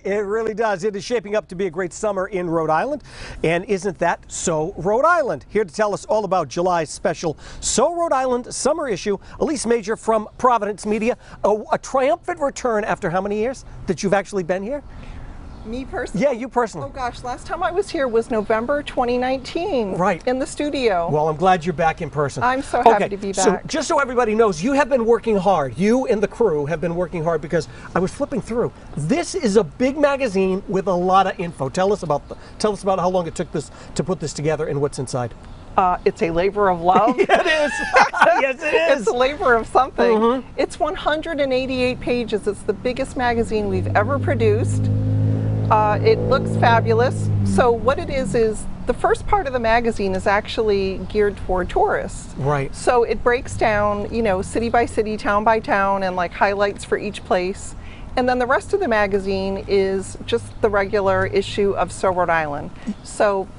It really does. It is shaping up to be a great summer in Rhode Island. And isn't that So Rhode Island? Here to tell us all about July's special So Rhode Island summer issue, Elise Major from Providence Media. A triumphant return after how many years that you've actually been here? Me personally? Yeah, you personally. Oh gosh, last time I was here was November 2019. Right. In the studio. Well, I'm glad you're back in person. I'm so happy to be back. So just so everybody knows, you have been working hard. You and the crew have been working hard because I was flipping through. This is a big magazine with a lot of info. Tell us about how long it took this to put this together and what's inside. It's a labor of love. Yeah, it is. Yes, it is. It's a labor of something. Mm-hmm. It's 188 pages. It's the biggest magazine we've ever produced. It looks fabulous. So what it is the first part of the magazine is actually geared toward tourists. Right. So it breaks down, you know, city by city, town by town, and like highlights for each place. And then the rest of the magazine is just the regular issue of So Rhode Island. So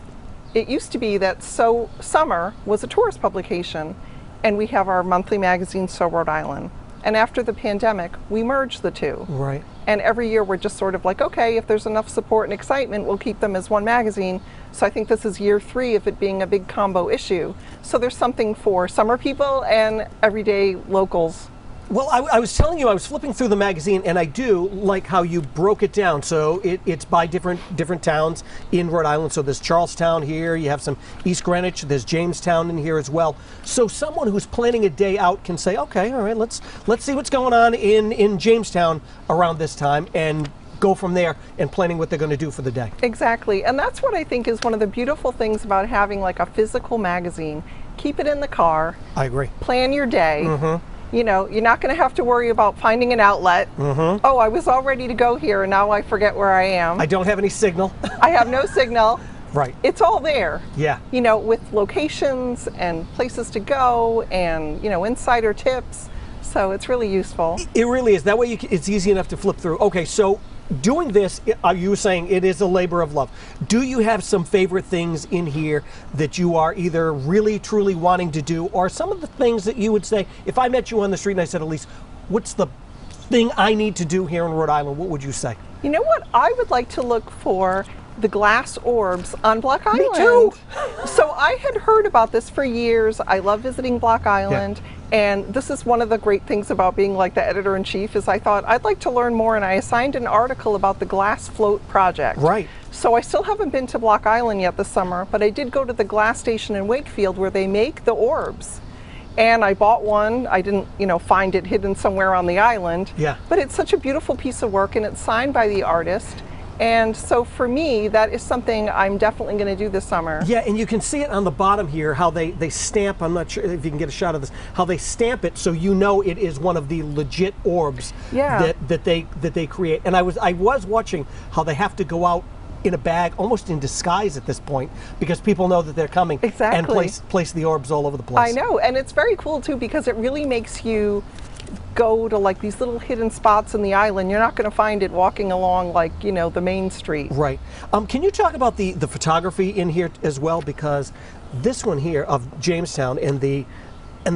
it used to be that So Summer was a tourist publication, and we have our monthly magazine, So Rhode Island. And after the pandemic, we merged the two. Right. And every year we're just sort of like, okay, if there's enough support and excitement, we'll keep them as one magazine. So I think this is year 3 of it being a big combo issue. So there's something for summer people and everyday locals. Well, I was telling you, I was flipping through the magazine, and I do like how you broke it down. So it's by different towns in Rhode Island. So there's Charlestown here, you have some East Greenwich, there's Jamestown in here as well. So someone who's planning a day out can say, okay, all right, let's see what's going on in Jamestown around this time, and go from there and planning what they're going to do for the day. Exactly, and that's what I think is one of the beautiful things about having like a physical magazine. Keep it in the car. I agree. Plan your day. Mm-hmm. You know, you're not going to have to worry about finding an outlet. Mm-hmm. Oh, I was all ready to go here and now I forget where I am. I don't have any signal. I have no signal. Right. It's all there. Yeah. You know, with locations and places to go and, you know, insider tips. So it's really useful. It really is. That way it's easy enough to flip through. Okay, so doing this, are you saying it is a labor of love? Do you have some favorite things in here that you are either really truly wanting to do, or some of the things that you would say, if I met you on the street and I said, Elise, what's the thing I need to do here in Rhode Island, what would you say? You know what? I would like to look for the glass orbs on Block Island. Me too. So I had heard about this for years. I love visiting Block Island. Yeah. And this is one of the great things about being like the editor-in-chief is I thought I'd like to learn more, and I assigned an article about the Glass Float project. Right. So I still haven't been to Block Island yet this summer, but I did go to the glass station in Wakefield where they make the orbs. And I bought one. I didn't, you know, find it hidden somewhere on the island. Yeah. But it's such a beautiful piece of work, and it's signed by the artist. And so for me, that is something I'm definitely going to do this summer. Yeah, and you can see it on the bottom here, how they stamp, I'm not sure if you can get a shot of this, how they stamp it so you know it is one of the legit orbs. Yeah. that they create. And I was watching how they have to go out in a bag, almost in disguise at this point, because people know that they're coming. Exactly. And place the orbs all over the place. I know, and it's very cool too because it really makes you go to like these little hidden spots in the island. You're not going to find it walking along like, you know, the main street. Right. Can you talk about the photography in here as well, because this one here of Jamestown and the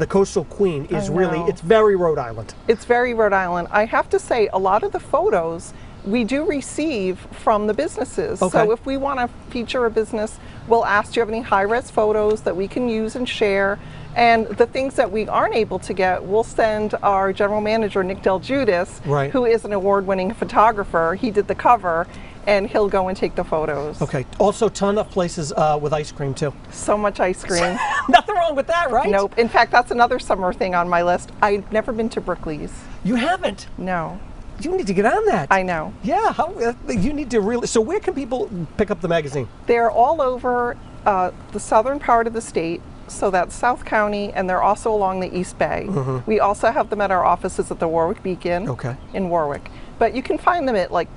Coastal Queen is really, it's very Rhode Island. It's very Rhode Island. I have to say, a lot of the photos we do receive from the businesses. Okay. So if we want to feature a business, we'll ask, do you have any high-res photos that we can use and share? And the things that we aren't able to get, we'll send our general manager, Nick Del Giudice, right, who is an award-winning photographer. He did the cover, and he'll go and take the photos. Okay. Also, ton of places with ice cream too. So much ice cream. Nothing wrong with that, right? Nope. In fact, that's another summer thing on my list. I've never been to Brookley's. You haven't? No. You need to get on that. I know. Yeah, you need to really. So where can people pick up the magazine? They're all over the southern part of the state, so that's South County, and they're also along the East Bay. Mm-hmm. We also have them at our offices at the Warwick Beacon in Warwick. But you can find them at, like,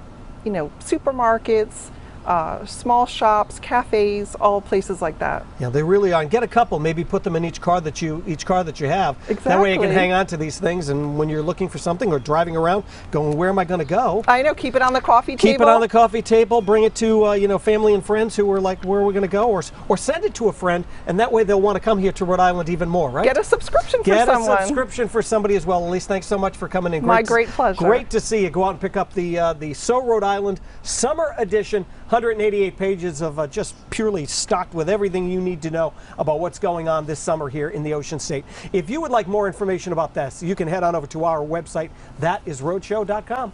you know, supermarkets, small shops, cafes, all places like that. Yeah, they really are. And get a couple, maybe put them in each car that you have. That way you can Exactly. hang on to these things, and when you're looking for something or driving around, going, where am I going to go? I know, keep it on the coffee Keep table. it on the coffee table. Bring it to family and friends who are like, where are we going to go? Or send it to a friend, and that way they'll want to come here to Rhode Island even more, right? Get a subscription for Get someone. a subscription for somebody as well. Elise, thanks so much for coming in. My great pleasure. Great to see you. Go out and pick up the So Rhode Island Summer Edition, 188 pages of just purely stocked with everything you need to know about what's going on this summer here in the Ocean State. If you would like more information about this, you can head on over to our website. That is rhodeshow.com.